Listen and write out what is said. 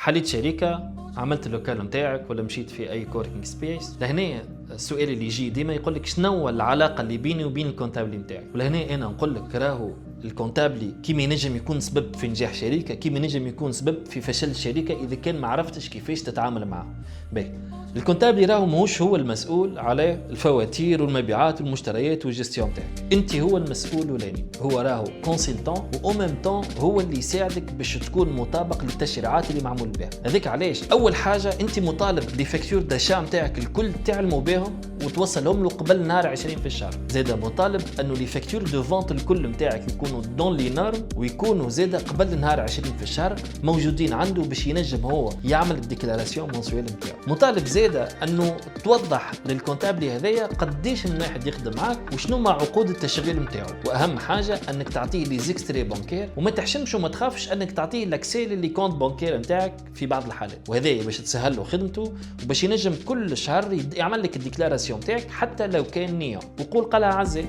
حليت شركه، عملت اللوكال نتاعك ولا مشيت في اي كوركينج سبيس، لهنا السؤال اللي يجي ديما يقول لك شنو العلاقه اللي بيني وبين الكونتابلي نتاعي. ولهنا انا نقول لك راهو الكونتابلي كيما ينجم يكون سبب في نجاح شركه، كيما ينجم يكون سبب في فشل الشركه اذا كان ما عرفتش كيفاش تتعامل معه. باهي، الكونتابلي راهو ماهوش هو المسؤول على الفواتير والمبيعات والمشتريات والجستيون تاعك، انت هو المسؤول الاولاني. هو راهو كونسلتون و ميم طون هو اللي يساعدك باش تكون مطابق للتشريعات اللي معمول بها. هذيك علاش اول حاجه انت مطالب لي فاكتور داشا نتاعك الكل تعلموا بهم وتوصلهم له قبل نهار 20 في الشهر. زاده مطالب انه لي فاكتور دو فونت الكل نتاعك يكونوا دون لي نورم ويكونوا زاده قبل نهار 20 في الشهر موجودين عنده باش ينجم هو يعمل الديكلاراسيون منسويل نتاعو. مطالب زاده انه توضح للكونتابلي هذايا قديش من واحد يخدم معاك وشنو مع عقود التشغيل نتاعو، واهم حاجه انك تعطيه لي زيكستري بانكير وما تحشمش وما تخافش انك تعطيه لاكسي لي كونت بانكير نتاعك في بعض الحالات، وهذايا باش تسهل له خدمته وباش ينجم كل شهر يعمل لك الديكلاراسيون تاعك حتى لو كان نية. وقول قالها عزي.